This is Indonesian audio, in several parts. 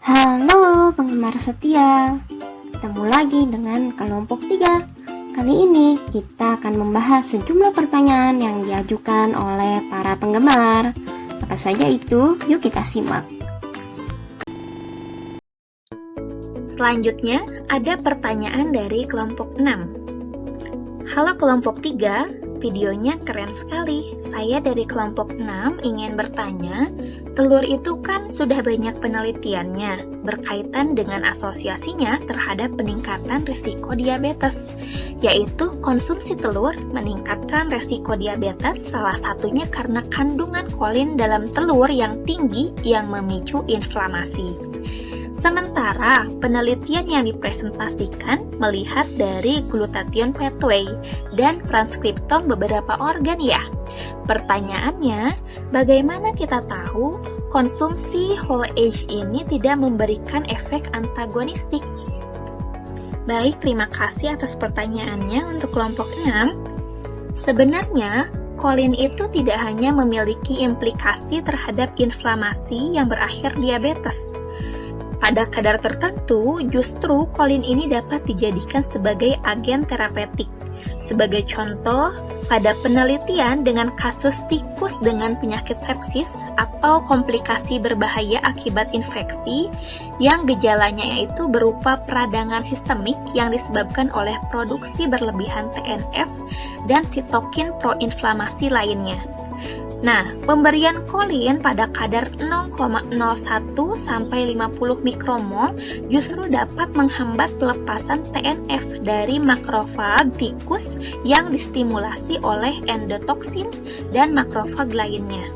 Halo penggemar setia, ketemu lagi dengan kelompok 3. Kali ini kita akan membahas sejumlah pertanyaan yang diajukan oleh para penggemar. Apa saja itu? Yuk kita simak. Selanjutnya, ada pertanyaan dari kelompok 6. Halo kelompok 3, videonya keren sekali. Saya dari kelompok 6 ingin bertanya, telur itu kan sudah banyak penelitiannya berkaitan dengan asosiasinya terhadap peningkatan risiko diabetes, yaitu konsumsi telur meningkatkan risiko diabetes, salah satunya karena kandungan kolin dalam telur yang tinggi yang memicu inflamasi. Sementara penelitian yang dipresentasikan melihat dari glutathione pathway dan transkriptom beberapa organ ya. Pertanyaannya, bagaimana kita tahu konsumsi whole age ini tidak memberikan efek antagonistik? Baik, terima kasih atas pertanyaannya untuk kelompok 6. Sebenarnya, kolin itu tidak hanya memiliki implikasi terhadap inflamasi yang berakhir diabetes. Pada kadar tertentu, justru kolin ini dapat dijadikan sebagai agen terapeutik. Sebagai contoh, pada penelitian dengan kasus tikus dengan penyakit sepsis atau komplikasi berbahaya akibat infeksi, yang gejalanya yaitu berupa peradangan sistemik yang disebabkan oleh produksi berlebihan TNF dan sitokin proinflamasi lainnya. Nah, pemberian kolin pada kadar 0,01 sampai 50 mikromol justru dapat menghambat pelepasan TNF dari makrofag tikus yang distimulasi oleh endotoksin dan makrofag lainnya.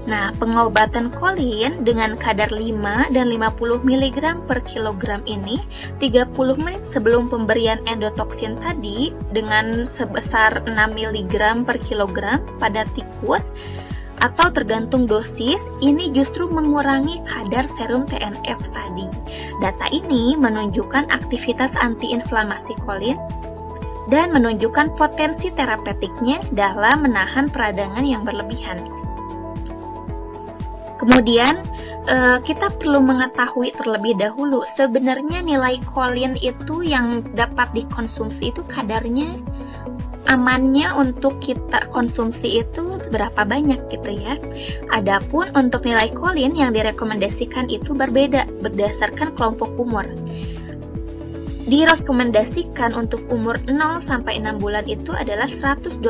Nah, pengobatan kolin dengan kadar 5 dan 50 mg per kilogram ini 30 menit sebelum pemberian endotoksin tadi dengan sebesar 6 mg per kilogram pada tikus atau tergantung dosis, ini justru mengurangi kadar serum TNF tadi. Data ini menunjukkan aktivitas antiinflamasi kolin dan menunjukkan potensi terapeutiknya dalam menahan peradangan yang berlebihan. Kemudian, kita perlu mengetahui terlebih dahulu, sebenarnya nilai kolin itu yang dapat dikonsumsi itu kadarnya amannya untuk kita konsumsi itu berapa banyak gitu ya. Adapun untuk nilai kolin yang direkomendasikan itu berbeda berdasarkan kelompok umur. Direkomendasikan untuk umur 0 sampai 6 bulan itu adalah 125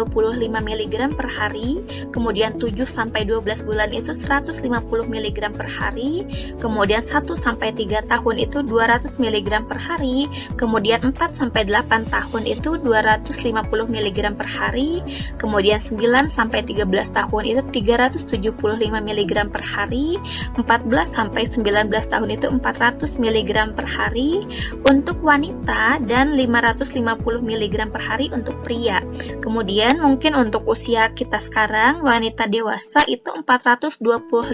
mg per hari, kemudian 7 sampai 12 bulan itu 150 mg per hari, kemudian 1 sampai 3 tahun itu 200 mg per hari, kemudian 4 sampai 8 tahun itu 250 mg per hari, kemudian 9 sampai 13 tahun itu 375 mg per hari, 14 sampai 19 tahun itu 400 mg per hari untuk wanita dan 550 mg per hari untuk pria. Kemudian mungkin untuk usia kita sekarang, wanita dewasa itu 425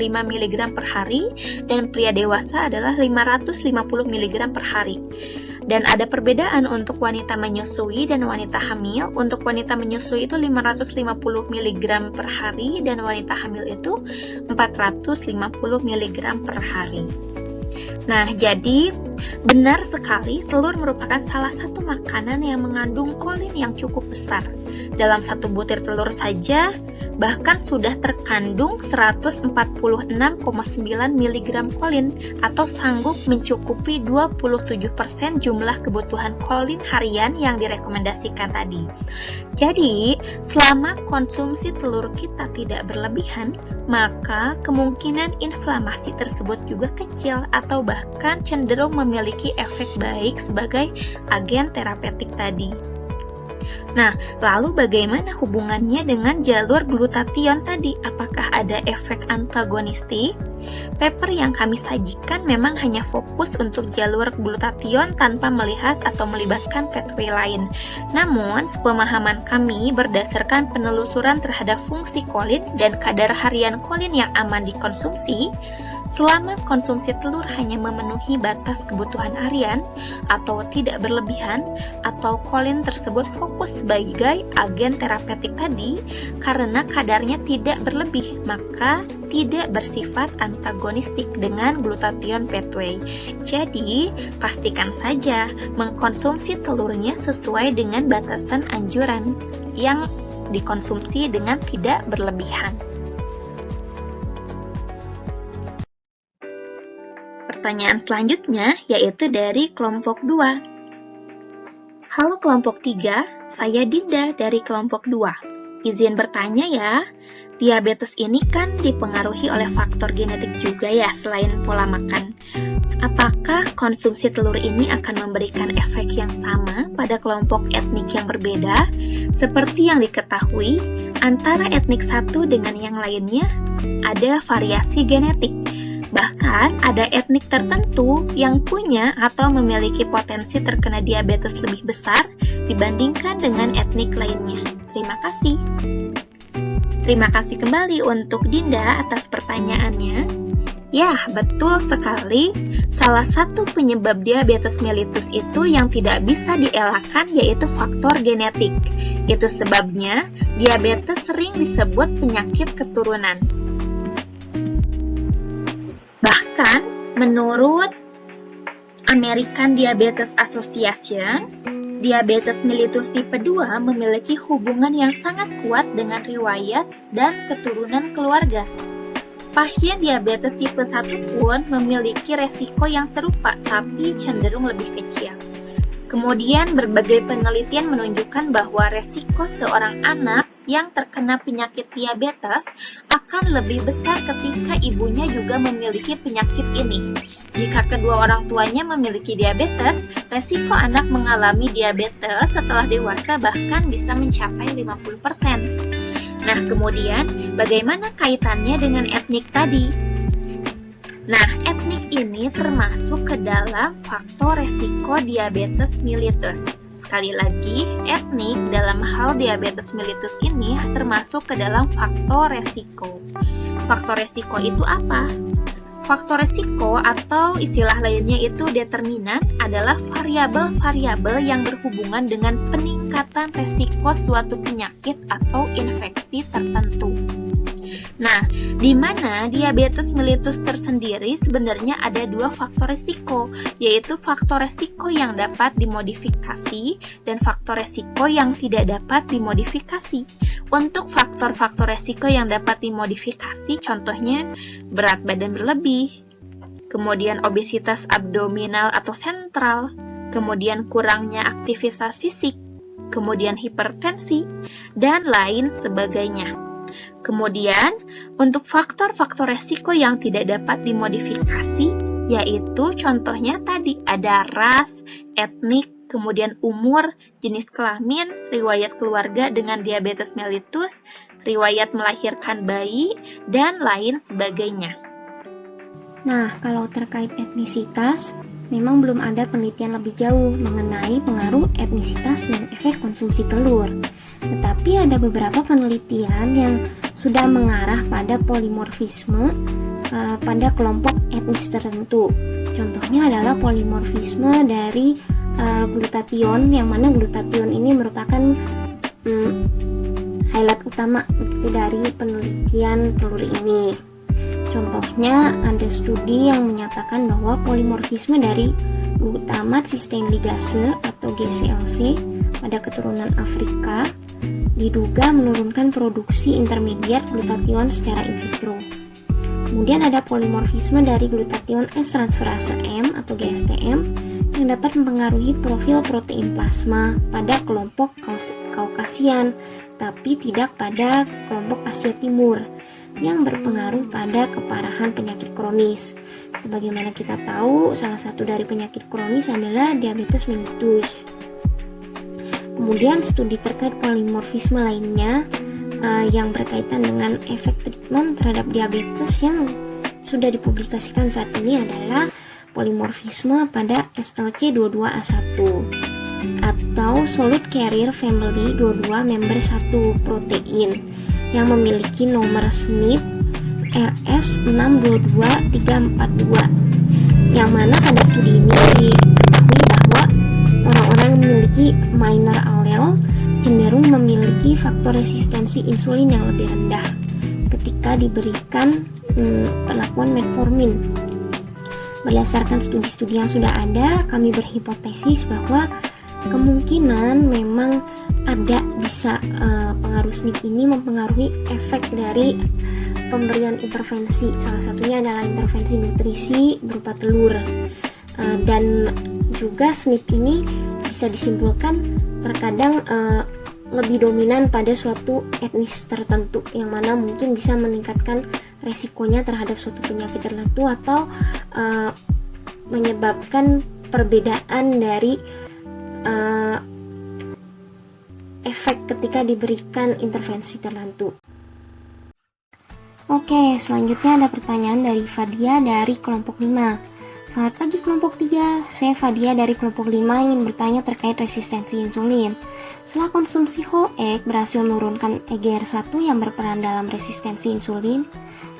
mg per hari dan pria dewasa adalah 550 mg per hari. Dan ada perbedaan untuk wanita menyusui dan wanita hamil. Untuk wanita menyusui itu 550 mg per hari dan wanita hamil itu 450 mg per hari. Nah, jadi benar sekali telur merupakan salah satu makanan yang mengandung kolin yang cukup besar. Dalam satu butir telur saja bahkan sudah terkandung 146,9 mg kolin atau sanggup mencukupi 27% jumlah kebutuhan kolin harian yang direkomendasikan tadi. Jadi, selama konsumsi telur kita tidak berlebihan, maka kemungkinan inflamasi tersebut juga kecil atau bahkan cenderung memiliki efek baik sebagai agen terapeutik tadi. Nah, lalu bagaimana hubungannya dengan jalur glutathione tadi? Apakah ada efek antagonistik? Paper yang kami sajikan memang hanya fokus untuk jalur glutathione tanpa melihat atau melibatkan pathway lain. Namun, sepemahaman kami berdasarkan penelusuran terhadap fungsi kolin dan kadar harian kolin yang aman dikonsumsi, selama konsumsi telur hanya memenuhi batas kebutuhan harian atau tidak berlebihan, atau kolin tersebut fokus sebagai agen terapeutik tadi karena kadarnya tidak berlebih, maka tidak bersifat antagonistik dengan glutathione pathway. Jadi, pastikan saja mengkonsumsi telurnya sesuai dengan batasan anjuran yang dikonsumsi dengan tidak berlebihan. Pertanyaan selanjutnya yaitu dari kelompok 2. Halo kelompok 3, saya Dinda dari kelompok 2. Izin bertanya ya, diabetes ini kan dipengaruhi oleh faktor genetik juga ya selain pola makan. Apakah konsumsi telur ini akan memberikan efek yang sama pada kelompok etnik yang berbeda? Seperti yang diketahui, antara etnik satu dengan yang lainnya ada variasi genetik. Bahkan ada etnik tertentu yang punya atau memiliki potensi terkena diabetes lebih besar dibandingkan dengan etnik lainnya. Terima kasih. Terima kasih kembali untuk Dinda atas pertanyaannya. Ya, betul sekali. Salah satu penyebab diabetes mellitus itu yang tidak bisa dielakkan yaitu faktor genetik. Itu sebabnya diabetes sering disebut penyakit keturunan. Bahkan, menurut American Diabetes Association, diabetes mellitus tipe 2 memiliki hubungan yang sangat kuat dengan riwayat dan keturunan keluarga. Pasien diabetes tipe 1 pun memiliki resiko yang serupa, tapi cenderung lebih kecil. Kemudian, berbagai penelitian menunjukkan bahwa resiko seorang anak yang terkena penyakit diabetes akan lebih besar ketika ibunya juga memiliki penyakit ini. Jika kedua orang tuanya memiliki diabetes, resiko anak mengalami diabetes setelah dewasa bahkan bisa mencapai 50%. Nah, kemudian bagaimana kaitannya dengan etnik tadi? Nah, etnik ini termasuk ke dalam faktor resiko diabetes mellitus. Sekali lagi, etnik dalam hal diabetes mellitus ini termasuk ke dalam faktor resiko. Faktor resiko itu apa? Faktor resiko atau istilah lainnya itu determinan adalah variabel-variabel yang berhubungan dengan peningkatan resiko suatu penyakit atau infeksi tertentu. Nah, di mana diabetes mellitus tersendiri sebenarnya ada dua faktor resiko, yaitu faktor resiko yang dapat dimodifikasi dan faktor resiko yang tidak dapat dimodifikasi. Untuk faktor-faktor resiko yang dapat dimodifikasi, contohnya berat badan berlebih, kemudian obesitas abdominal atau sentral, kemudian kurangnya aktivitas fisik, kemudian hipertensi, dan lain sebagainya. Kemudian, untuk faktor-faktor resiko yang tidak dapat dimodifikasi, yaitu contohnya tadi ada ras, etnik, kemudian umur, jenis kelamin, riwayat keluarga dengan diabetes mellitus, riwayat melahirkan bayi, dan lain sebagainya. Nah, kalau terkait etnisitas, memang belum ada penelitian lebih jauh mengenai pengaruh etnisitas dan efek konsumsi telur. Tetapi ada beberapa penelitian yang sudah mengarah pada polimorfisme pada kelompok etnis tertentu. Contohnya adalah polimorfisme dari glutathione, yang mana glutathione ini merupakan highlight utama begitu dari penelitian telur ini. Contohnya ada studi yang menyatakan bahwa polimorfisme dari glutamat cysteine ligase atau GCLC pada keturunan Afrika diduga menurunkan produksi intermediat glutathione secara in vitro. Kemudian ada polimorfisme dari glutathione S transferase M atau GSTM yang dapat mempengaruhi profil protein plasma pada kelompok Kaukasian, tapi tidak pada kelompok Asia Timur, yang berpengaruh pada keparahan penyakit kronis. Sebagaimana kita tahu, salah satu dari penyakit kronis adalah diabetes mellitus. Kemudian studi terkait polimorfisme lainnya yang berkaitan dengan efek treatment terhadap diabetes yang sudah dipublikasikan saat ini adalah polimorfisme pada SLC22A1 atau Solute Carrier Family 22 member 1 protein yang memiliki nomor SNP RS622342, yang mana pada studi ini diketahui bahwa orang-orang yang memiliki minor allele cenderung atau resistensi insulin yang lebih rendah ketika diberikan perlakuan metformin. Berdasarkan studi-studi yang sudah ada, kami berhipotesis bahwa kemungkinan memang ada bisa pengaruh SNP ini mempengaruhi efek dari pemberian intervensi. Salah satunya adalah intervensi nutrisi berupa telur. Dan juga SNP ini bisa disimpulkan terkadang lebih dominan pada suatu etnis tertentu, yang mana mungkin bisa meningkatkan resikonya terhadap suatu penyakit tertentu atau menyebabkan perbedaan dari efek ketika diberikan intervensi tertentu. Oke, selanjutnya ada pertanyaan dari Fadia dari kelompok 5. Selamat pagi kelompok 3, saya Fadia dari kelompok 5 ingin bertanya terkait resistensi insulin. Setelah konsumsi whole egg berhasil menurunkan EGR1 yang berperan dalam resistensi insulin,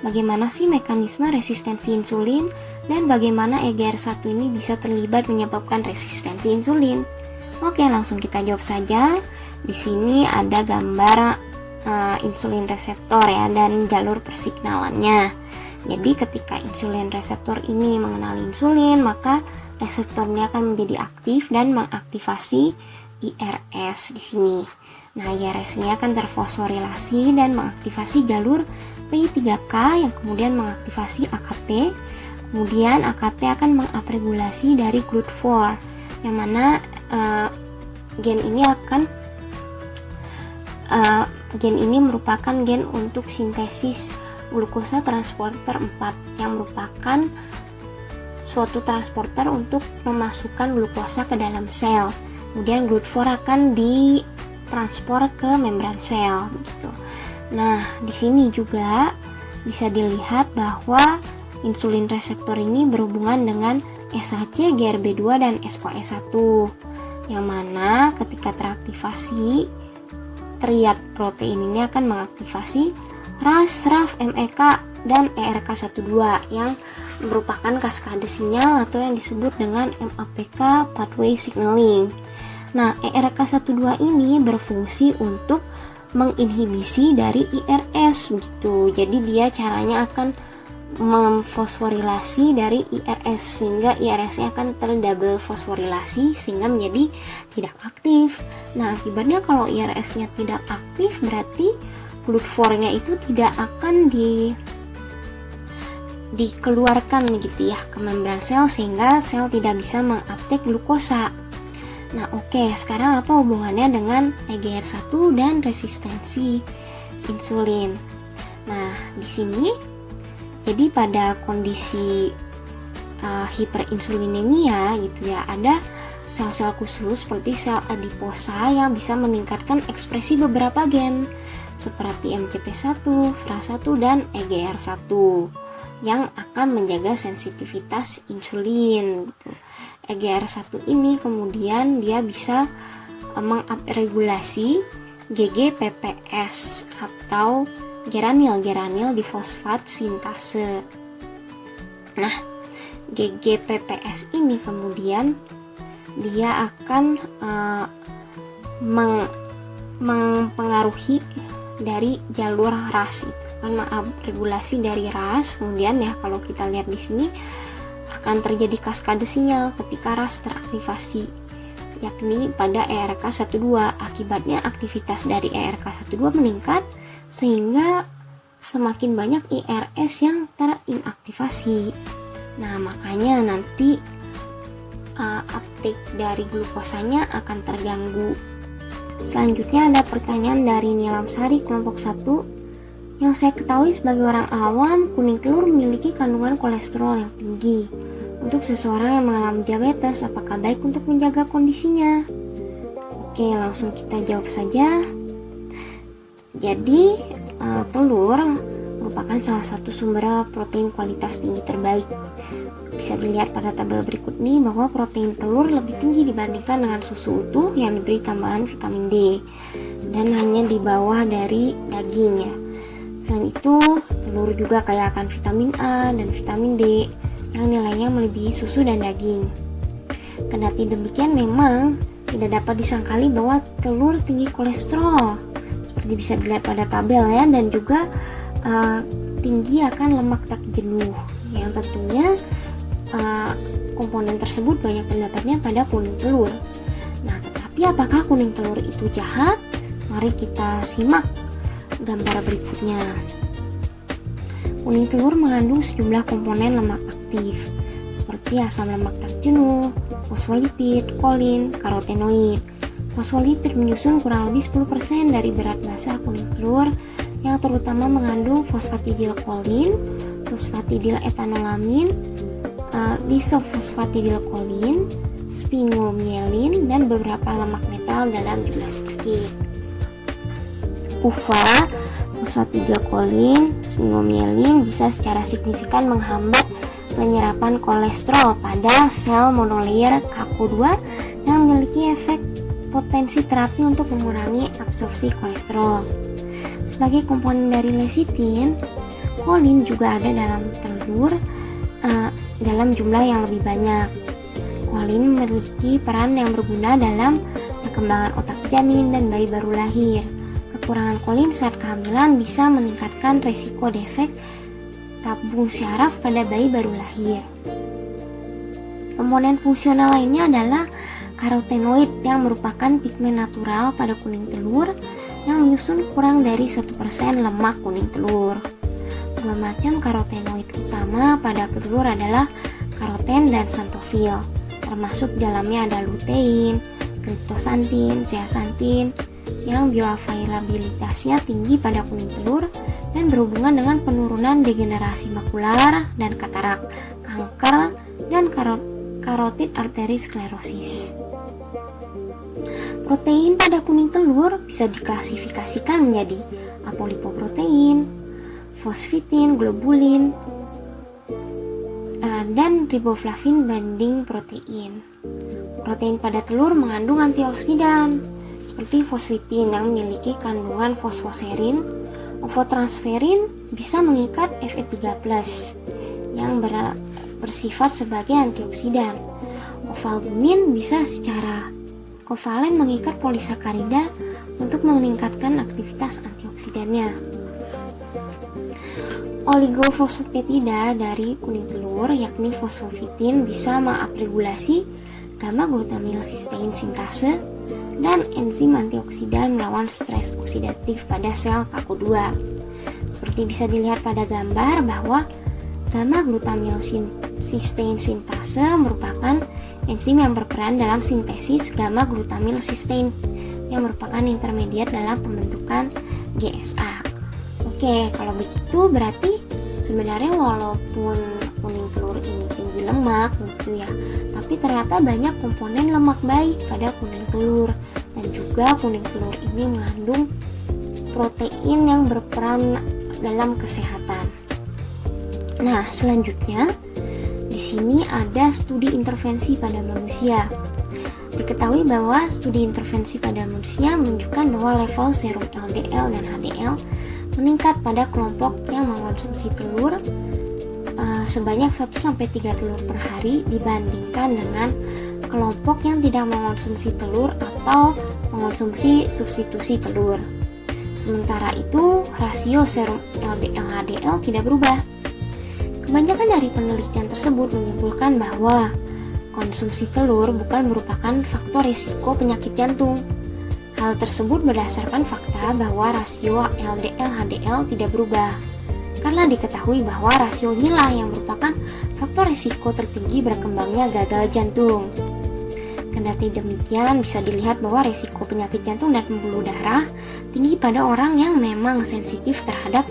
bagaimana sih mekanisme resistensi insulin dan bagaimana EGR1 ini bisa terlibat menyebabkan resistensi insulin? Oke, langsung kita jawab saja. Di sini ada gambar insulin reseptor ya dan jalur persignalannya. Jadi ketika insulin reseptor ini mengenali insulin, maka reseptornya akan menjadi aktif dan mengaktifasi IRS di sini. Nah, IRS ini akan terfosforilasi dan mengaktifasi jalur P3K yang kemudian mengaktifasi AKT. Kemudian AKT akan mengupregulasi dari GLUT4, yang mana gen ini merupakan gen untuk sintesis glukosa transporter 4 yang merupakan suatu transporter untuk memasukkan glukosa ke dalam sel. Kemudian GLUT4 akan ditranspor ke membran sel begitu. Nah, di sini juga bisa dilihat bahwa insulin reseptor ini berhubungan dengan SHC, GRB2 dan SOS1, yang mana ketika teraktivasi triad protein ini akan mengaktifasi RAS, RAF, MEK, dan ERK12 yang merupakan kaskade sinyal atau yang disebut dengan MAPK pathway signaling. Nah, ERK12 ini berfungsi untuk menginhibisi dari IRS begitu. Jadi dia caranya akan memfosforilasi dari IRS sehingga IRS-nya akan terdouble fosforilasi sehingga menjadi tidak aktif. Nah, akibatnya kalau IRS-nya tidak aktif berarti GLUT4-nya itu tidak akan dikeluarkan gitu ya ke membran sel sehingga sel tidak bisa menguptake glukosa. Nah, oke, sekarang apa hubungannya dengan EGR1 dan resistensi insulin? Nah, di sini jadi pada kondisi hiperinsulinemia gitu ya, ada sel-sel khusus seperti sel adiposa yang bisa meningkatkan ekspresi beberapa gen seperti MCP1, FRA1, dan EGR1 yang akan menjaga sensitivitas insulin gitu. EGR1 ini kemudian dia bisa mengupregulasi GGPPS atau geranil difosfat sintase. Nah, GGPPS ini kemudian dia akan mempengaruhi dari jalur RAS itu kan mengupregulasi dari RAS. Kemudian ya kalau kita lihat di sini akan terjadi kaskade sinyal ketika RAS teraktivasi, yakni pada ERK12. Akibatnya aktivitas dari ERK12 meningkat sehingga semakin banyak IRS yang terinaktivasi. Nah, makanya nanti uptake dari glukosanya akan terganggu. Selanjutnya ada pertanyaan dari Nilam Sari kelompok 1. Yang saya ketahui sebagai orang awam, kuning telur memiliki kandungan kolesterol yang tinggi. Untuk seseorang yang mengalami diabetes, apakah baik untuk menjaga kondisinya? Oke, langsung kita jawab saja. Jadi, telur merupakan salah satu sumber protein kualitas tinggi terbaik. Bisa dilihat pada tabel berikut ini bahwa protein telur lebih tinggi dibandingkan dengan susu utuh yang diberi tambahan vitamin D dan hanya di bawah dari daging ya. Selain itu, telur juga kaya akan vitamin A dan vitamin D yang nilainya melebihi susu dan daging. Kendati demikian, memang tidak dapat disangkali bahwa telur tinggi kolesterol seperti seperti bisa dilihat pada tabel ya, dan juga tinggi akan lemak tak jenuh yang tentunya komponen tersebut banyak terdapatnya pada kuning telur. Nah, tetapi apakah kuning telur itu jahat? Mari kita simak gambar berikutnya. Kuning telur mengandung sejumlah komponen lemak aktif seperti asam lemak tak jenuh, fosfolipid, kolin, karotenoid. Fosfolipid menyusun kurang lebih 10% dari berat basa kuning telur, yang terutama mengandung fosfatidilkolin, fosfatidil-etanolamin, lisofosfatidilkolin, sphingomyelin, dan beberapa lemak metal dalam jumlah sedikit. UVA, fosfatidilkolin, sphingomyelin bisa secara signifikan menghambat penyerapan kolesterol pada sel monolayer KAKO2 yang memiliki efek potensi terapi untuk mengurangi absorpsi kolesterol. Sebagai komponen dari lecitin, kolin juga ada dalam telur dalam jumlah yang lebih banyak. Kolin memiliki peran yang berguna dalam perkembangan otak janin dan bayi baru lahir. Kekurangan kolin saat kehamilan bisa meningkatkan resiko defek tabung syaraf pada bayi baru lahir. Komponen fungsional lainnya adalah karotenoid yang merupakan pigmen natural pada kuning telur yang menyusun kurang dari 1% lemak kuning telur. Dua macam karotenoid utama pada telur adalah karoten dan xanthofil, termasuk dalamnya ada lutein, kriptosantin, zeaxantin yang bioavailabilitasnya tinggi pada kuning telur dan berhubungan dengan penurunan degenerasi makular dan katarak, kanker, dan karotid arteri sklerosis. Protein pada kuning telur bisa diklasifikasikan menjadi apolipoprotein, fosfitin, globulin, dan riboflavin binding protein. Protein pada telur mengandung antioksidan seperti fosfitin yang memiliki kandungan fosfoserin. Ovotransferin bisa mengikat Fe3+ yang bersifat sebagai antioksidan. Ovalbumin bisa secara kovalen mengikat polisakarida untuk meningkatkan aktivitas antioksidannya. Oligofosfatida dari kuning telur yakni fosfofitin bisa mengupregulasi gamma glutamyl cysteine sintase dan enzim antioksidan melawan stres oksidatif pada sel KAKO2. Seperti bisa dilihat pada gambar bahwa gamma glutamyl cysteine sintase merupakan enzim yang berperan dalam sintesis gamma glutamyl cysteine yang merupakan intermediat dalam pembentukan GSA. Oke, kalau begitu berarti sebenarnya walaupun kuning telur ini tinggi lemak gitu ya, tapi ternyata banyak komponen lemak baik pada kuning telur, dan juga kuning telur ini mengandung protein yang berperan dalam kesehatan. Nah, selanjutnya di sini ada studi intervensi pada manusia. Diketahui bahwa studi intervensi pada manusia menunjukkan bahwa level serum LDL dan HDL meningkat pada kelompok yang mengonsumsi telur sebanyak 1-3 telur per hari dibandingkan dengan kelompok yang tidak mengonsumsi telur atau mengonsumsi substitusi telur. Sementara itu, rasio serum LDL-HDL tidak berubah. Kebanyakan dari penelitian tersebut menyimpulkan bahwa konsumsi telur bukan merupakan faktor risiko penyakit jantung. Hal tersebut berdasarkan fakta bahwa rasio LDL-HDL tidak berubah, karena diketahui bahwa rasio inilah yang merupakan faktor risiko tertinggi berkembangnya gagal jantung. Kendati demikian, bisa dilihat bahwa risiko penyakit jantung dan pembuluh darah tinggi pada orang yang memang sensitif terhadap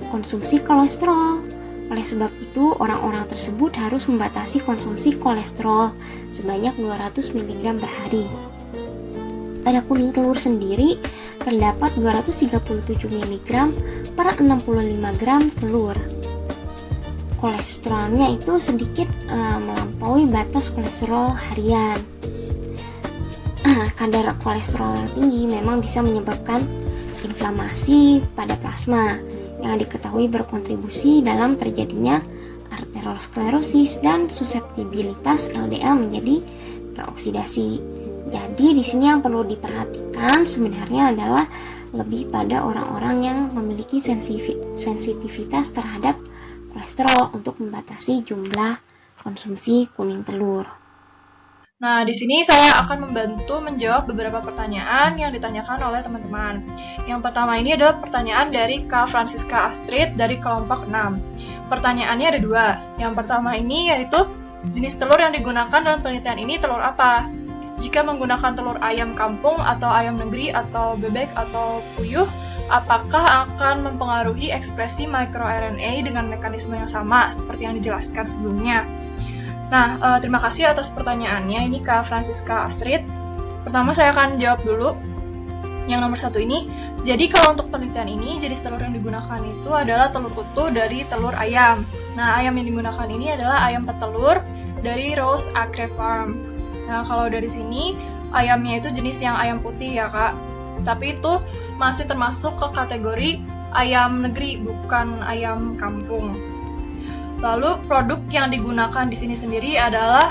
konsumsi kolesterol. Oleh sebab itu, orang-orang tersebut harus membatasi konsumsi kolesterol sebanyak 200 mg per hari. Pada kuning telur sendiri, terdapat 237 mg per 65 gram telur. Kolesterolnya itu sedikit melampaui batas kolesterol harian. Kadar kolesterol yang tinggi memang bisa menyebabkan inflamasi pada plasma yang diketahui berkontribusi dalam terjadinya arteriosklerosis dan suseptibilitas LDL menjadi teroksidasi. Jadi di sini yang perlu diperhatikan sebenarnya adalah lebih pada orang-orang yang memiliki sensitivitas terhadap kolesterol untuk membatasi jumlah konsumsi kuning telur. Nah, di sini saya akan membantu menjawab beberapa pertanyaan yang ditanyakan oleh teman-teman. Yang pertama ini adalah pertanyaan dari Kak Francisca Astrid dari kelompok 6. Pertanyaannya ada dua. Yang pertama ini yaitu, jenis telur yang digunakan dalam penelitian ini telur apa? Jika menggunakan telur ayam kampung atau ayam negeri atau bebek atau puyuh, apakah akan mempengaruhi ekspresi microRNA dengan mekanisme yang sama seperti yang dijelaskan sebelumnya? Nah, terima kasih atas pertanyaannya. Ini Kak Francisca Astrid. Pertama saya akan jawab dulu yang nomor 1 ini. Jadi kalau untuk penelitian ini, jenis telur yang digunakan itu adalah telur utuh dari telur ayam. Nah, ayam yang digunakan ini adalah ayam petelur dari Rose Acre Farm. Nah, kalau dari sini, ayamnya itu jenis yang ayam putih ya Kak. Tapi itu masih termasuk ke kategori ayam negeri, bukan ayam kampung. Lalu produk yang digunakan di sini sendiri adalah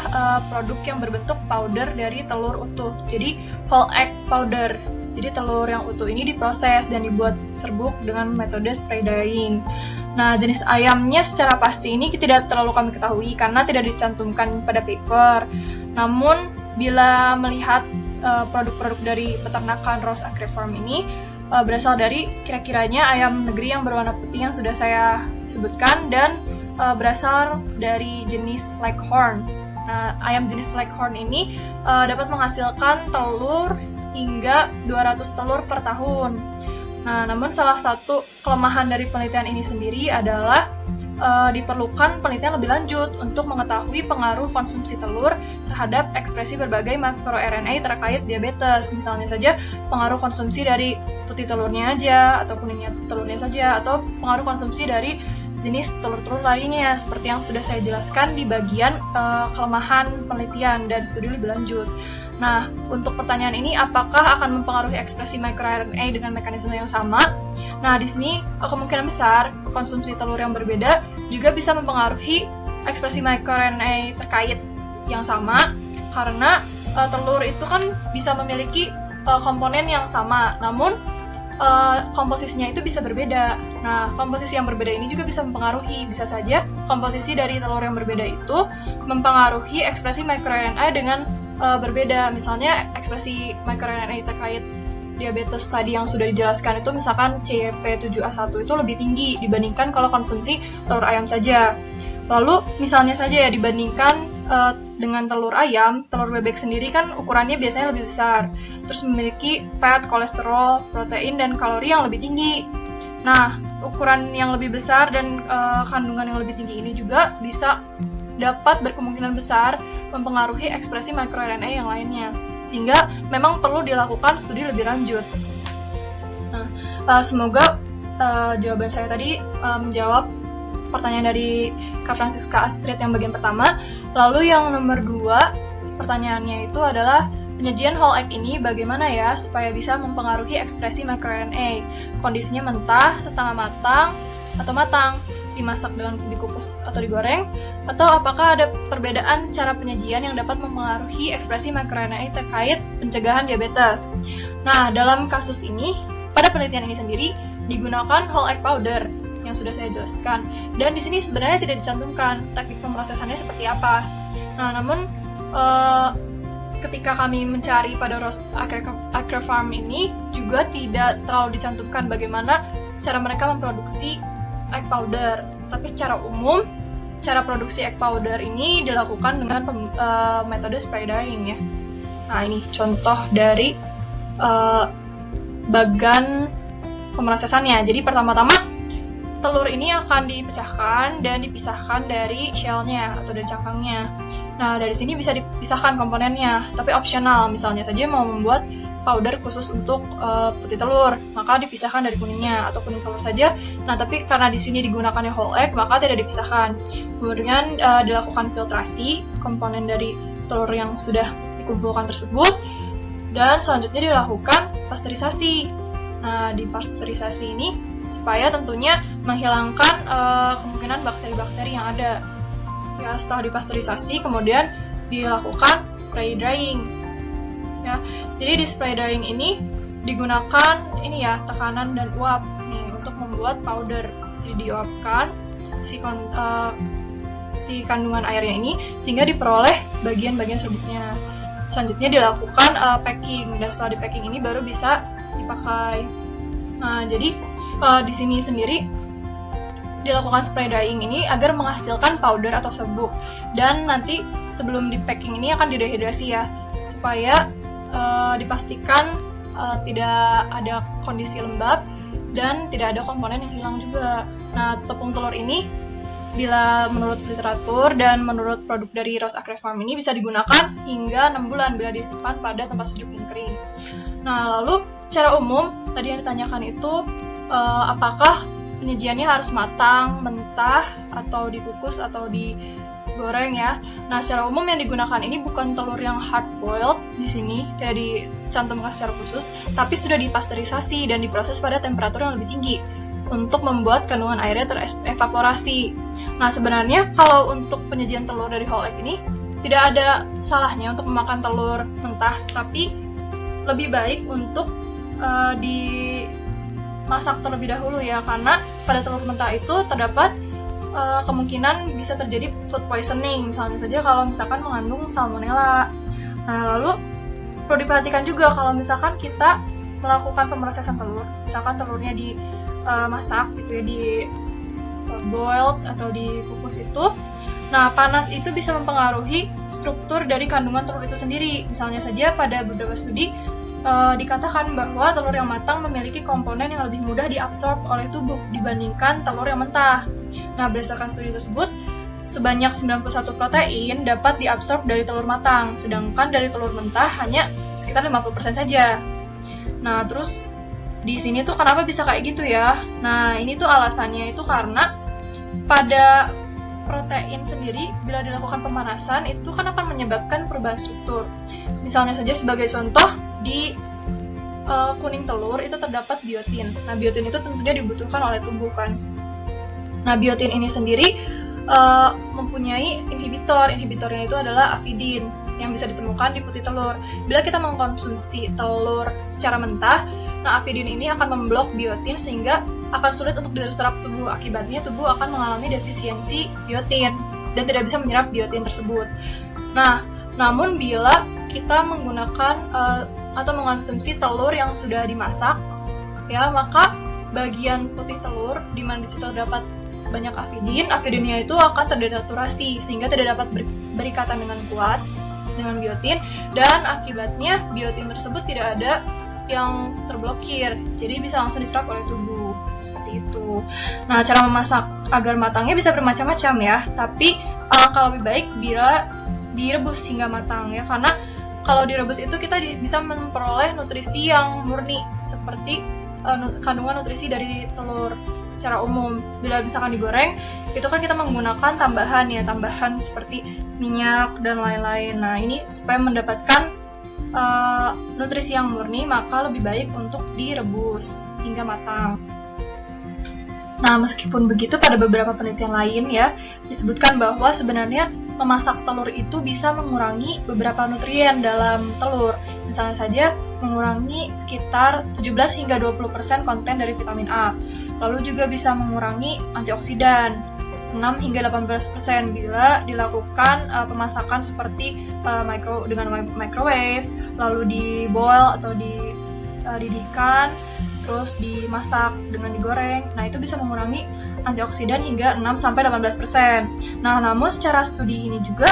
produk yang berbentuk powder dari telur utuh. Jadi whole egg powder. Jadi telur yang utuh ini diproses dan dibuat serbuk dengan metode spray drying. Nah, jenis ayamnya secara pasti ini tidak terlalu kami ketahui karena tidak dicantumkan pada paper. Namun bila melihat produk-produk dari peternakan Rose Acre Farm ini berasal dari kira-kiranya ayam negeri yang berwarna putih yang sudah saya sebutkan dan berasal dari jenis Leghorn. Nah, ayam jenis Leghorn ini dapat menghasilkan telur hingga 200 telur per tahun. Nah, namun salah satu kelemahan dari penelitian ini sendiri adalah diperlukan penelitian lebih lanjut untuk mengetahui pengaruh konsumsi telur terhadap ekspresi berbagai makro-RNA terkait diabetes. Misalnya saja pengaruh konsumsi dari putih telurnya aja, atau kuningnya telurnya saja, atau pengaruh konsumsi dari jenis telur-telur lainnya, seperti yang sudah saya jelaskan di bagian kelemahan penelitian dan studi lebih lanjut. Nah, untuk pertanyaan ini, apakah akan mempengaruhi ekspresi microRNA dengan mekanisme yang sama? Nah, di sini kemungkinan besar konsumsi telur yang berbeda juga bisa mempengaruhi ekspresi microRNA terkait yang sama, karena telur itu kan bisa memiliki komponen yang sama, namun komposisinya itu bisa berbeda. Nah, komposisi yang berbeda ini juga bisa mempengaruhi. Bisa saja komposisi dari telur yang berbeda itu mempengaruhi ekspresi microRNA dengan berbeda. Misalnya ekspresi microRNA terkait diabetes tadi yang sudah dijelaskan itu misalkan CYP7A1 itu lebih tinggi dibandingkan kalau konsumsi telur ayam saja. Lalu misalnya saja ya dibandingkan dengan telur ayam, telur bebek sendiri kan ukurannya biasanya lebih besar, terus memiliki fat, kolesterol, protein, dan kalori yang lebih tinggi. Nah, ukuran yang lebih besar dan kandungan yang lebih tinggi ini juga bisa dapat berkemungkinan besar mempengaruhi ekspresi microRNA yang lainnya, sehingga memang perlu dilakukan studi lebih lanjut. Nah, semoga jawaban saya tadi menjawab pertanyaan dari Kak Francisca Astrid yang bagian pertama. Lalu yang nomor 2, pertanyaannya itu adalah penyajian whole egg ini bagaimana ya supaya bisa mempengaruhi ekspresi microRNA? Kondisinya mentah, setengah matang, atau matang, dimasak dengan dikukus atau digoreng, atau apakah ada perbedaan cara penyajian yang dapat mempengaruhi ekspresi microRNA terkait pencegahan diabetes? Nah, dalam kasus ini, pada penelitian ini sendiri digunakan whole egg powder yang sudah saya jelaskan. Dan di sini sebenarnya tidak dicantumkan teknik pemrosesannya seperti apa. Nah, namun ketika kami mencari pada Rose Acre Farm ini juga tidak terlalu dicantumkan bagaimana cara mereka memproduksi egg powder. Tapi secara umum, cara produksi egg powder ini dilakukan dengan metode spray drying ya. Nah, ini contoh dari bagan pemrosesannya. Jadi pertama-tama telur ini akan dipecahkan dan dipisahkan dari shell-nya atau dari cangkangnya. Nah, dari sini bisa dipisahkan komponennya, tapi opsional. Misalnya saja mau membuat powder khusus untuk putih telur, maka dipisahkan dari kuningnya, atau kuning telur saja. Nah, tapi karena di sini digunakannya whole egg, maka tidak dipisahkan. Kemudian dilakukan filtrasi komponen dari telur yang sudah dikumpulkan tersebut, dan selanjutnya dilakukan pasteurisasi. Nah, di pasteurisasi ini supaya tentunya menghilangkan kemungkinan bakteri-bakteri yang ada. Ya, setelah dipasteurisasi kemudian dilakukan spray drying. Ya, jadi di spray drying ini digunakan ini ya, tekanan dan uap nih untuk membuat powder. Jadi diuapkan si kandungan airnya ini sehingga diperoleh bagian-bagian serbuknya. Selanjutnya dilakukan packing, dan setelah di packing ini baru bisa dipakai. Nah, jadi di sini sendiri dilakukan spray drying ini agar menghasilkan powder atau serbuk, dan nanti sebelum di packing ini akan didehidrasi ya, supaya dipastikan tidak ada kondisi lembab dan tidak ada komponen yang hilang juga. Nah, tepung telur ini bila menurut literatur dan menurut produk dari Rose Acre Farm ini bisa digunakan hingga 6 bulan bila disimpan pada tempat sejuk dan kering. Nah, lalu secara umum tadi yang ditanyakan itu apakah penyajiannya harus matang, mentah, atau dikukus atau digoreng ya. Nah, secara umum yang digunakan ini bukan telur yang hard boiled di sini, tidak dicantumkan secara khusus, tapi sudah dipasteurisasi dan diproses pada temperatur yang lebih tinggi untuk membuat kandungan airnya terevaporasi. Nah, sebenarnya kalau untuk penyajian telur dari whole egg ini tidak ada salahnya untuk memakan telur mentah, tapi lebih baik untuk dimasak terlebih dahulu ya, karena pada telur mentah itu terdapat kemungkinan bisa terjadi food poisoning, misalnya saja kalau misalkan mengandung salmonella. Nah, lalu perlu diperhatikan juga kalau misalkan kita melakukan pemrosesan telur, misalkan telurnya dimasak gitu ya, di boiled atau dikukus itu. Nah, panas itu bisa mempengaruhi struktur dari kandungan telur itu sendiri. Misalnya saja pada beberapa studi dikatakan bahwa telur yang matang memiliki komponen yang lebih mudah diabsorb oleh tubuh dibandingkan telur yang mentah. Nah, berdasarkan studi tersebut, sebanyak 91 protein dapat diabsorb dari telur matang, sedangkan dari telur mentah hanya sekitar 50% saja. Nah, terus di sini tuh kenapa bisa kayak gitu ya? Nah, ini tuh alasannya itu karena pada protein sendiri bila dilakukan pemanasan itu kan akan menyebabkan perubahan struktur. Misalnya saja sebagai contoh di kuning telur itu terdapat biotin. Nah, biotin itu tentunya dibutuhkan oleh tubuh kan. Nah, biotin ini sendiri mempunyai inhibitor. Inhibitornya itu adalah avidin yang bisa ditemukan di putih telur. Bila kita mengkonsumsi telur secara mentah, nah avidin ini akan memblok biotin sehingga akan sulit untuk diserap tubuh. Akibatnya tubuh akan mengalami defisiensi biotin dan tidak bisa menyerap biotin tersebut. Nah, namun bila kita menggunakan atau mengkonsumsi telur yang sudah dimasak, ya maka bagian putih telur di mana di situ terdapat banyak avidinnya itu akan terdenaturasi sehingga tidak dapat berikatan dengan kuat dengan biotin, dan akibatnya biotin tersebut tidak ada yang terblokir, jadi bisa langsung diserap oleh tubuh seperti itu. Nah, cara memasak agar matangnya bisa bermacam-macam ya, tapi alangkah lebih baik bila direbus hingga matang ya, karena kalau direbus itu kita bisa memperoleh nutrisi yang murni seperti kandungan nutrisi dari telur secara umum. Bila misalkan digoreng, itu kan kita menggunakan tambahan seperti minyak dan lain-lain. Nah, ini supaya mendapatkan nutrisi yang murni, maka lebih baik untuk direbus hingga matang. Nah, meskipun begitu, pada beberapa penelitian lain ya, disebutkan bahwa sebenarnya memasak telur itu bisa mengurangi beberapa nutrien dalam telur. Misalnya saja, mengurangi sekitar 17 hingga 20% konten dari vitamin A. Lalu juga bisa mengurangi antioksidan 6 hingga 18% bila dilakukan pemasakan seperti dengan microwave, lalu di boil atau dididihkan, terus dimasak dengan digoreng. Nah, itu bisa mengurangi antioksidan hingga 6-18%. Nah, namun secara studi ini juga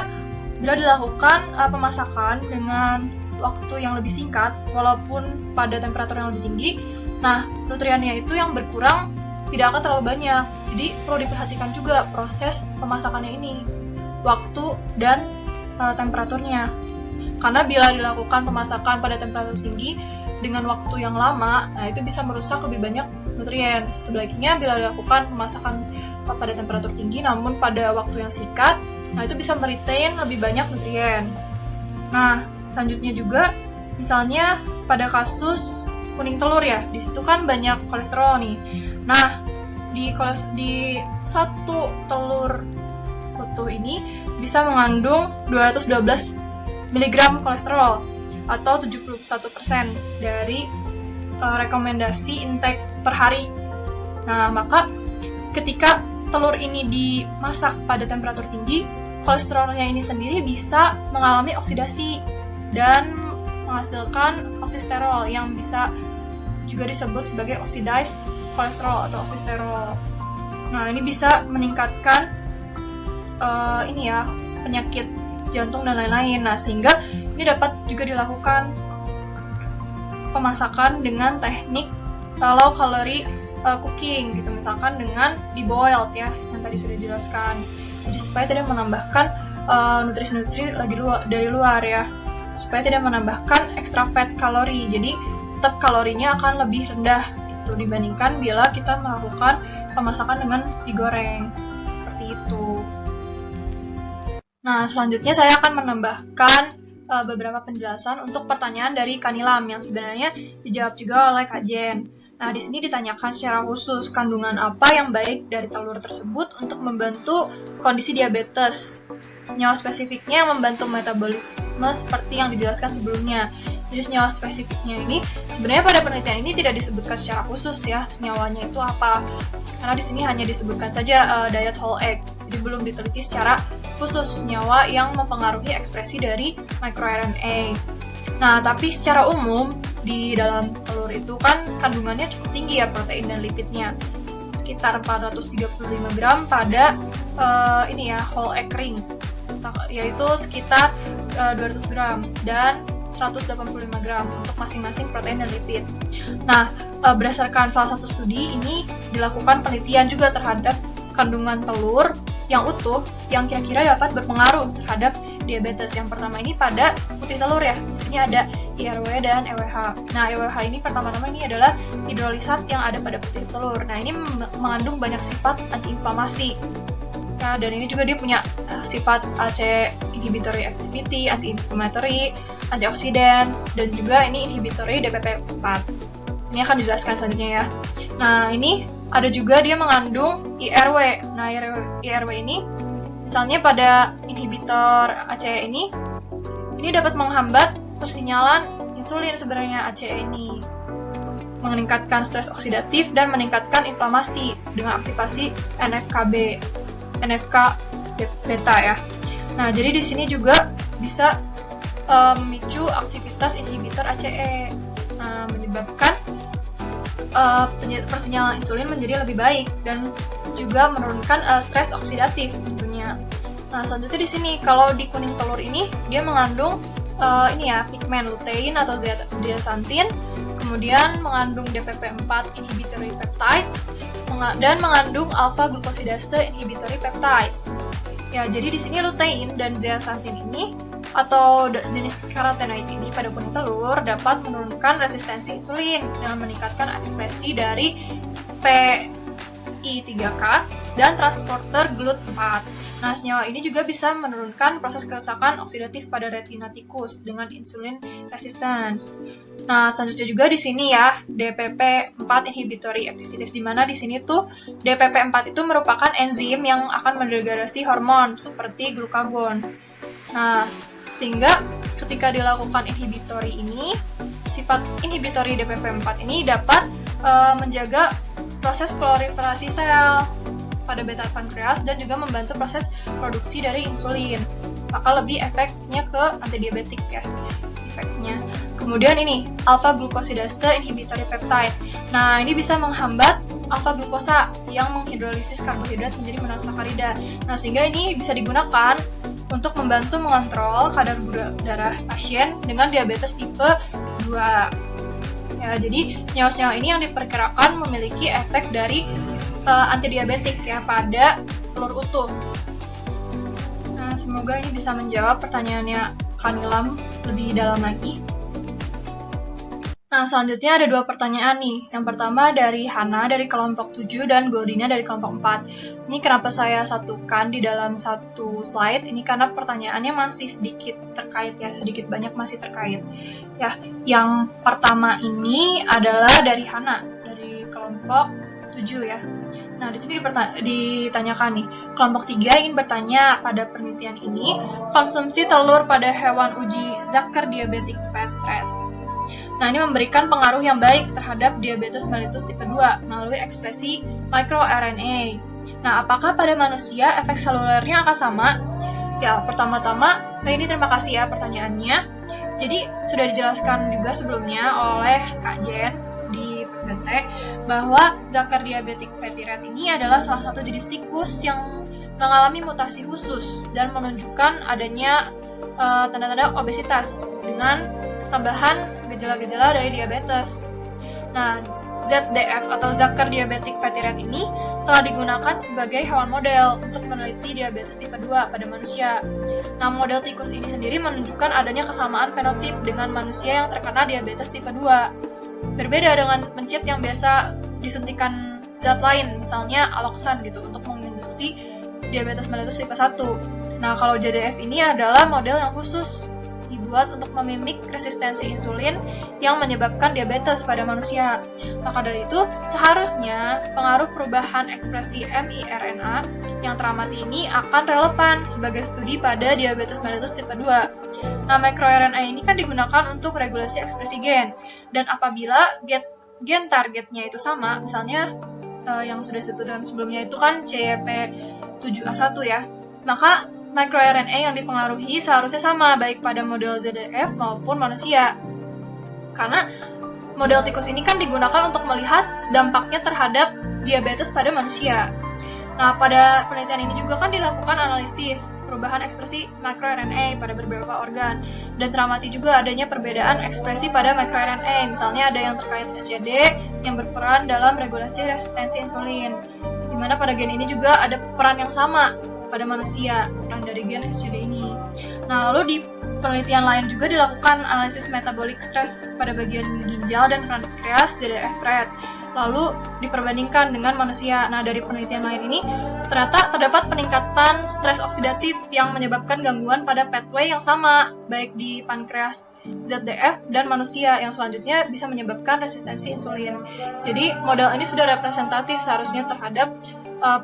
bila dilakukan pemasakan dengan waktu yang lebih singkat, walaupun pada temperatur yang lebih tinggi, nah, nutriennya itu yang berkurang tidak akan terlalu banyak. Jadi perlu diperhatikan juga proses pemasakannya ini, waktu dan temperaturnya. Karena bila dilakukan pemasakan pada temperatur tinggi dengan waktu yang lama, nah itu bisa merusak lebih banyak nutrien. Sebaliknya bila dilakukan pemasakan pada temperatur tinggi namun pada waktu yang singkat, nah itu bisa meretain lebih banyak nutrien. Nah, selanjutnya juga misalnya pada kasus kuning telur ya, di situ kan banyak kolesterol nih. Nah, di satu telur utuh ini bisa mengandung 212 mg kolesterol atau 71% dari rekomendasi intake per hari. Nah, maka ketika telur ini dimasak pada temperatur tinggi, kolesterolnya ini sendiri bisa mengalami oksidasi dan menghasilkan oksisterol yang bisa juga disebut sebagai oxidized kolesterol atau oksisterol. Nah, ini bisa meningkatkan penyakit jantung dan lain-lain. Nah, sehingga ini dapat juga dilakukan pemasakan dengan teknik low calorie cooking gitu, misalkan dengan di-boiled ya, yang tadi sudah dijelaskan. Jadi supaya tidak menambahkan nutrisi-nutrisi dari luar ya, supaya tidak menambahkan extra fat kalori. Jadi tetap kalorinya akan lebih rendah gitu dibandingkan bila kita melakukan pemasakan dengan digoreng seperti itu. Nah, selanjutnya saya akan menambahkan beberapa penjelasan untuk pertanyaan dari Kanilam yang sebenarnya dijawab juga oleh Kak Jen. Nah, di sini ditanyakan secara khusus kandungan apa yang baik dari telur tersebut untuk membantu kondisi diabetes. Senyawa spesifiknya yang membantu metabolisme seperti yang dijelaskan sebelumnya. Jadi senyawa spesifiknya ini sebenarnya pada penelitian ini tidak disebutkan secara khusus ya senyawanya itu apa. Karena di sini hanya disebutkan saja diet whole egg. Jadi belum diteliti secara khusus senyawa yang mempengaruhi ekspresi dari microRNA. Nah, tapi secara umum di dalam telur itu kan kandungannya cukup tinggi ya protein dan lipidnya. Sekitar 435 gram pada whole egg ring, yaitu sekitar 200 gram dan 185 gram untuk masing-masing protein dan lipid. Nah, berdasarkan salah satu studi ini dilakukan penelitian juga terhadap kandungan telur yang utuh yang kira-kira dapat berpengaruh terhadap diabetes. Yang pertama ini pada putih telur ya. Di sini ada IRW dan EWH. Nah, EWH ini pertama-tama ini adalah hidrolisat yang ada pada putih telur. Nah, ini mengandung banyak sifat antiinflamasi. Nah, dan ini juga dia punya sifat AC inhibitory activity, anti-inflammatory, antioksidan, dan juga ini inhibitory DPP-4. Ini akan dijelaskan selanjutnya ya. Nah, ini ada juga dia mengandung IRW. Nah, IRW ini misalnya pada inhibitor ACE ini dapat menghambat persinyalan insulin sebenarnya ACE ini, meningkatkan stres oksidatif dan meningkatkan inflamasi dengan aktivasi NFK beta ya. Nah, jadi di sini juga bisa memicu aktivitas inhibitor ACE, menyebabkan persinyalan insulin menjadi lebih baik dan juga menurunkan stres oksidatif tentunya. Nah, selanjutnya di sini kalau di kuning telur ini dia mengandung pigmen lutein atau zeaxanthin, kemudian mengandung DPP-4 inhibitory peptides dan mengandung alpha glucosidase inhibitory peptides. Ya, jadi di sini lutein dan zeaxanthin ini atau jenis carotenoid ini pada kuning telur dapat menurunkan resistensi insulin dengan meningkatkan ekspresi dari PI3K dan transporter GLUT4. Nah, senyawa ini juga bisa menurunkan proses kerusakan oksidatif pada retina tikus dengan insulin resistance. Nah, selanjutnya juga di sini ya, DPP-4 inhibitory activities, di mana di sini tuh DPP-4 itu merupakan enzim yang akan mendegradasi hormon seperti glukagon. Nah, sehingga ketika dilakukan inhibitory ini, sifat inhibitory DPP-4 ini dapat menjaga proses proliferasi sel pada beta pankreas dan juga membantu proses produksi dari insulin. Maka lebih efeknya ke antidiabetik ya efeknya. Kemudian ini alpha glucosidase inhibitory peptide. Nah, ini bisa menghambat alpha glukosa yang menghidrolisis karbohidrat menjadi monosakarida. Nah, sehingga ini bisa digunakan untuk membantu mengontrol kadar gula darah pasien dengan diabetes tipe 2. Ya, jadi senyawa-senyawa ini yang diperkirakan memiliki efek dari antidiabetik ya pada telur utuh. Nah, semoga ini bisa menjawab pertanyaannya Kanilam lebih dalam lagi. Nah, selanjutnya ada 2 pertanyaan nih. Yang pertama dari Hana dari kelompok 7 dan Goldina dari kelompok 4. Ini kenapa saya satukan di dalam satu slide? Ini karena pertanyaannya masih sedikit terkait ya, sedikit banyak masih terkait. Ya, yang pertama ini adalah dari Hana dari kelompok 7 ya. Nah, di sini ditanyakan nih, kelompok 3 ingin bertanya pada penelitian ini, konsumsi telur pada hewan uji Zucker diabetic fat rate. Nah, ini memberikan pengaruh yang baik terhadap diabetes mellitus tipe 2 melalui ekspresi microRNA. Nah, apakah pada manusia efek selulernya akan sama? Ya, pertama-tama, ini terima kasih ya pertanyaannya. Jadi, sudah dijelaskan juga sebelumnya oleh Kak Jen di PBT bahwa Zucker diabetic fatty rat ini adalah salah satu jenis tikus yang mengalami mutasi khusus dan menunjukkan adanya tanda-tanda obesitas dengan tambahan gejala-gejala dari diabetes. Nah, ZDF atau Zucker diabetic fatty rat ini telah digunakan sebagai hewan model untuk meneliti diabetes tipe 2 pada manusia. Nah, model tikus ini sendiri menunjukkan adanya kesamaan fenotip dengan manusia yang terkena diabetes tipe 2. Berbeda dengan mencit yang biasa disuntikan zat lain, misalnya alloxan gitu, untuk menginduksi diabetes mellitus tipe 1. Nah, kalau ZDF ini adalah model yang khusus dibuat untuk memimik resistensi insulin yang menyebabkan diabetes pada manusia. Maka dari itu, seharusnya pengaruh perubahan ekspresi miRNA yang teramati ini akan relevan sebagai studi pada diabetes mellitus tipe 2. Nah, microRNA ini kan digunakan untuk regulasi ekspresi gen, dan apabila gen targetnya itu sama, misalnya yang sudah disebutkan sebelumnya itu kan CYP7A1 ya, maka microRNA yang dipengaruhi seharusnya sama baik pada model ZDF maupun manusia. Karena model tikus ini kan digunakan untuk melihat dampaknya terhadap diabetes pada manusia. Nah, pada penelitian ini juga kan dilakukan analisis perubahan ekspresi microRNA pada beberapa organ, dan teramati juga adanya perbedaan ekspresi pada microRNA. Misalnya ada yang terkait SCD yang berperan dalam regulasi resistensi insulin, di mana pada gen ini juga ada peran yang sama pada manusia, peran dari gen SCD ini. Nah, lalu di penelitian lain juga dilakukan analisis metabolic stress pada bagian ginjal dan pankreas ZDF rat, lalu diperbandingkan dengan manusia. Nah, dari penelitian lain ini ternyata terdapat peningkatan stres oksidatif yang menyebabkan gangguan pada pathway yang sama, baik di pankreas ZDF dan manusia, yang selanjutnya bisa menyebabkan resistensi insulin. Jadi, model ini sudah representatif seharusnya terhadap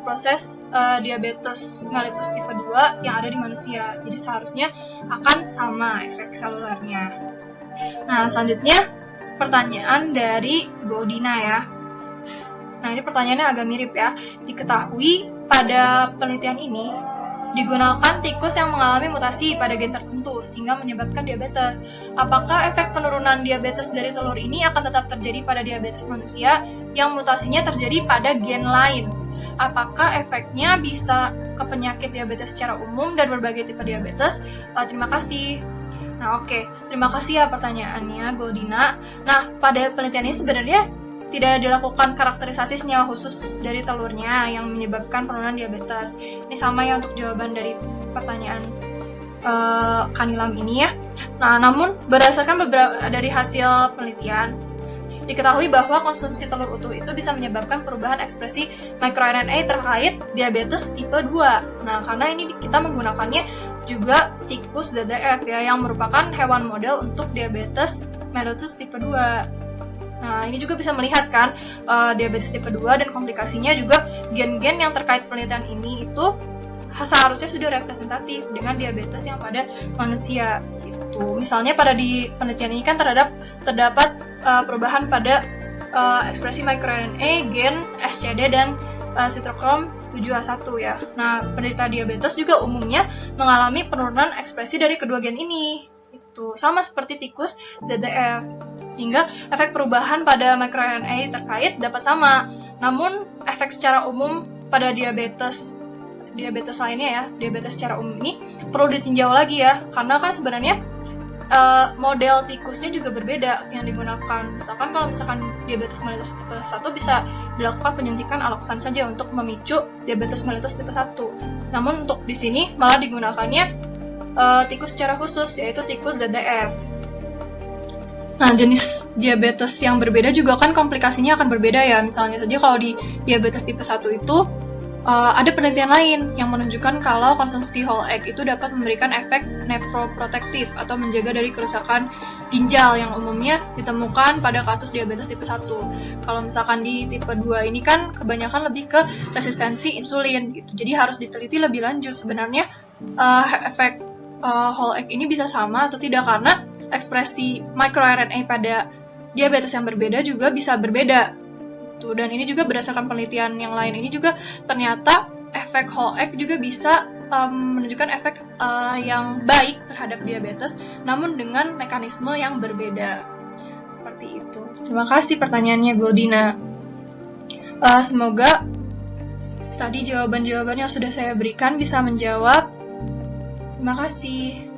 proses diabetes mellitus tipe 2 yang ada di manusia. Jadi seharusnya akan sama efek selulernya. Nah, selanjutnya pertanyaan dari Godina ya. Nah, ini pertanyaannya agak mirip ya. Diketahui pada penelitian ini digunakan tikus yang mengalami mutasi pada gen tertentu sehingga menyebabkan diabetes. Apakah efek penurunan diabetes dari telur ini akan tetap terjadi pada diabetes manusia yang mutasinya terjadi pada gen lain? Apakah efeknya bisa ke penyakit diabetes secara umum dan berbagai tipe diabetes? Terima kasih. Nah, oke. Terima kasih ya pertanyaannya, Goldina. Nah, pada penelitian ini sebenarnya tidak dilakukan karakterisasi senyawa khusus dari telurnya yang menyebabkan penurunan diabetes. Ini sama ya untuk jawaban dari pertanyaan Kanilam ini ya. Nah, namun berdasarkan beberapa dari hasil penelitian, diketahui bahwa konsumsi telur utuh itu bisa menyebabkan perubahan ekspresi microRNA terkait diabetes tipe 2. Nah, karena ini kita menggunakannya juga tikus ZDF ya, yang merupakan hewan model untuk diabetes mellitus tipe 2. Nah, ini juga bisa melihat kan diabetes tipe 2 dan komplikasinya juga gen-gen yang terkait penelitian ini itu seharusnya sudah representatif dengan diabetes yang pada manusia. Itu. Misalnya pada di penelitian ini kan terdapat perubahan pada ekspresi microRNA, gen SCD dan sitrokrom 7A1 ya. Nah, penderita diabetes juga umumnya mengalami penurunan ekspresi dari kedua gen ini. Itu sama seperti tikus ZDF. Sehingga efek perubahan pada microRNA terkait dapat sama. Namun, efek secara umum pada diabetes lainnya ya, diabetes secara umum ini perlu ditinjau lagi ya, karena kan sebenarnya model tikusnya juga berbeda yang digunakan. Misalkan kalau diabetes mellitus tipe 1 bisa dilakukan penyuntikan alloxan saja untuk memicu diabetes mellitus tipe 1. Namun untuk di sini malah digunakannya tikus secara khusus, yaitu tikus ZDF. Nah, jenis diabetes yang berbeda juga kan komplikasinya akan berbeda ya. Misalnya saja kalau di diabetes tipe 1 itu ada penelitian lain yang menunjukkan kalau konsumsi whole egg itu dapat memberikan efek nephroprotective atau menjaga dari kerusakan ginjal yang umumnya ditemukan pada kasus diabetes tipe 1. Kalau misalkan di tipe 2 ini kan kebanyakan lebih ke resistensi insulin gitu. Jadi harus diteliti lebih lanjut sebenarnya efek whole egg ini bisa sama atau tidak, karena ekspresi microRNA pada diabetes yang berbeda juga bisa berbeda. Tuh, dan ini juga berdasarkan penelitian yang lain ini juga ternyata efek whole egg juga bisa menunjukkan efek yang baik terhadap diabetes, namun dengan mekanisme yang berbeda. Seperti itu. Terima kasih pertanyaannya, Goldina. Semoga tadi jawaban-jawaban yang sudah saya berikan bisa menjawab. Terima kasih.